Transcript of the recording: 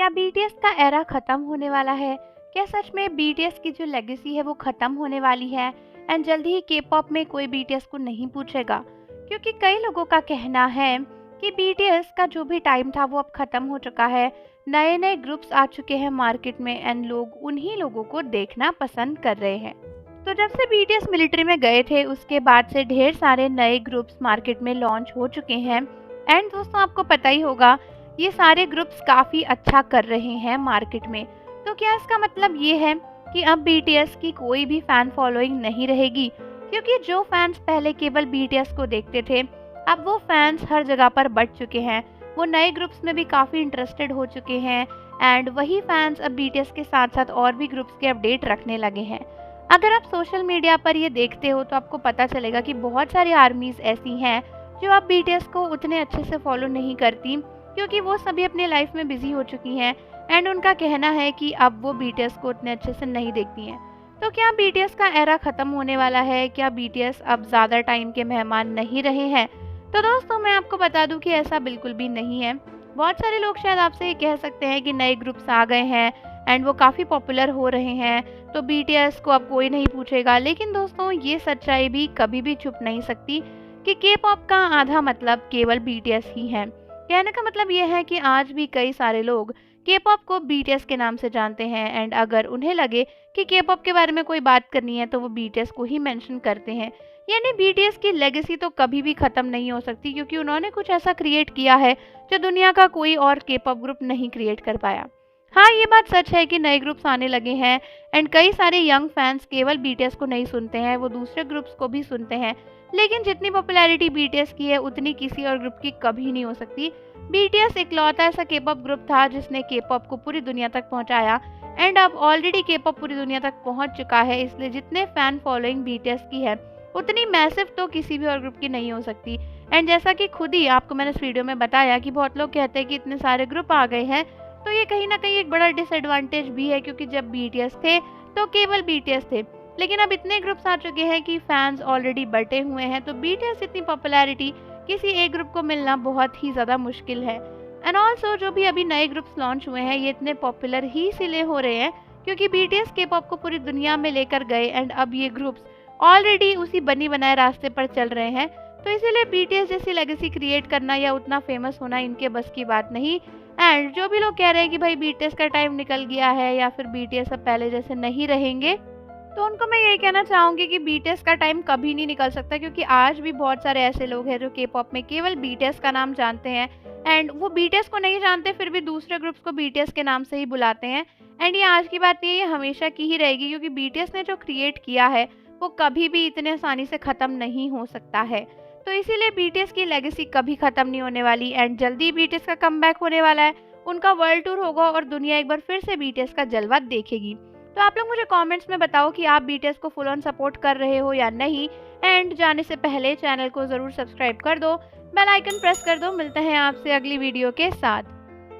क्या बीटीएस का एरा खत्म होने वाला है? क्या सच में बीटीएस की जो लेगेसी है वो खत्म होने वाली है एंड जल्दी ही के पॉप में कोई बीटीएस को नहीं पूछेगा? क्योंकि कई लोगों का कहना है कि बीटीएस का जो भी टाइम था वो अब खत्म हो चुका है। नए नए ग्रुप्स आ चुके हैं मार्केट में एंड लोग उन्हीं लोगों को देखना पसंद कर रहे हैं। तो जब से बीटीएस मिलिट्री में गए थे उसके बाद से ढेर सारे नए ग्रुप्स मार्केट में लॉन्च हो चुके हैं एंड दोस्तों आपको पता ही होगा ये सारे ग्रुप्स काफ़ी अच्छा कर रहे हैं मार्केट में। तो क्या इसका मतलब ये है कि अब बीटीएस की कोई भी फैन फॉलोइंग नहीं रहेगी? क्योंकि जो फैंस पहले केवल बीटीएस को देखते थे अब वो फैंस हर जगह पर बढ़ चुके हैं, वो नए ग्रुप्स में भी काफ़ी इंटरेस्टेड हो चुके हैं एंड वही फैंस अब बीटीएस के साथ साथ और भी ग्रुप्स के अपडेट रखने लगे हैं। अगर आप सोशल मीडिया पर ये देखते हो तो आपको पता चलेगा कि बहुत सारी आर्मीज़ ऐसी हैं जो अब बीटीएस को उतने अच्छे से फॉलो नहीं करती क्योंकि वो सभी अपनी लाइफ में बिजी हो चुकी हैं एंड उनका कहना है कि अब वो बीटीएस को उतने अच्छे से नहीं देखती हैं। तो क्या बीटीएस का एरा ख़त्म होने वाला है? क्या बीटीएस अब ज़्यादा टाइम के मेहमान नहीं रहे हैं? तो दोस्तों मैं आपको बता दूं कि ऐसा बिल्कुल भी नहीं है। बहुत सारे लोग शायद आपसे ये कह सकते हैं कि नए ग्रुप्स आ गए हैं एंड वो काफ़ी पॉपुलर हो रहे हैं तो बीटीएस को अब कोई नहीं पूछेगा, लेकिन दोस्तों ये सच्चाई भी कभी भी छुप नहीं सकती कि के पॉप का आधा मतलब केवल बीटीएस ही है। कहने का मतलब ये है कि आज भी कई सारे लोग के पॉप को बीटीएस के नाम से जानते हैं एंड अगर उन्हें लगे कि के पॉप के बारे में कोई बात करनी है तो वो बीटीएस को ही मेंशन करते हैं। यानी बीटीएस की लेगेसी तो कभी भी ख़त्म नहीं हो सकती क्योंकि उन्होंने कुछ ऐसा क्रिएट किया है जो दुनिया का कोई और के पॉप ग्रुप नहीं क्रिएट कर पाया। हाँ ये बात सच है कि नए ग्रुप्स आने लगे हैं एंड कई सारे यंग फैंस केवल बीटीएस को नहीं सुनते हैं, वो दूसरे ग्रुप्स को भी सुनते हैं, लेकिन जितनी पॉपुलैरिटी बीटीएस की है उतनी किसी और ग्रुप की कभी नहीं हो सकती। बीटीएस इकलौता ऐसा के पॉप ग्रुप था जिसने के पॉप को पूरी दुनिया तक पहुंचाया एंड अब ऑलरेडी के पॉप पूरी दुनिया तक पहुंच चुका है, इसलिए जितने फैन फॉलोइंग बीटीएस की है उतनी मैसिव तो किसी भी और ग्रुप की नहीं हो सकती। एंड जैसा कि खुद ही आपको मैंने इस वीडियो में बताया कि बहुत लोग कहते हैं कि इतने सारे ग्रुप आ गए हैं, तो ये कहीं ना कहीं एक बड़ा डिसएडवांटेज भी है क्योंकि जब बीटीएस थे तो केवल बीटीएस थे, लेकिन अब इतने ग्रुप्स आ चुके हैं कि फैंस ऑलरेडी बटे हुए हैं, तो बीटीएस इतनी पॉपुलैरिटी किसी एक ग्रुप को मिलना बहुत ही ज़्यादा मुश्किल है। एंड ऑल्सो जो भी अभी नए ग्रुप्स लॉन्च हुए हैं ये इतने पॉपुलर ही इसलिए हो रहे हैं क्योंकि बीटीएस के पॉप को पूरी दुनिया में लेकर गए एंड अब ये ग्रुप्स ऑलरेडी उसी बनी बनाए रास्ते पर चल रहे हैं, तो इसीलिए बीटीएस जैसी लेगेसी क्रिएट करना या उतना फेमस होना इनके बस की बात नहीं। एंड जो भी लोग कह रहे हैं कि भाई बीटीएस का टाइम निकल गया है या फिर बीटीएस अब पहले जैसे नहीं रहेंगे, तो उनको मैं यही कहना चाहूँगी कि बीटीएस का टाइम कभी नहीं निकल सकता क्योंकि आज भी बहुत सारे ऐसे लोग हैं जो के पॉप में केवल बीटीएस का नाम जानते हैं एंड वो बीटीएस को नहीं जानते फिर भी दूसरे ग्रुप्स को बीटीएस के नाम से ही बुलाते हैं। एंड ये आज की बात नहीं है, ये हमेशा की ही रहेगी क्योंकि बीटीएस ने जो क्रिएट किया है वो कभी भी इतने आसानी से ख़त्म नहीं हो सकता है। तो इसीलिए बीटीएस की लेगेसी कभी ख़त्म नहीं होने वाली एंड जल्दी बीटीएस का कमबैक होने वाला है, उनका वर्ल्ड टूर होगा और दुनिया एक बार फिर से बीटीएस का जलवा देखेगी। तो आप लोग मुझे कमेंट्स में बताओ कि आप बीटीएस को फुल ऑन सपोर्ट कर रहे हो या नहीं। एंड जाने से पहले चैनल को ज़रूर सब्सक्राइब कर दो, बेल आइकन प्रेस कर दो। मिलते हैं आपसे अगली वीडियो के साथ।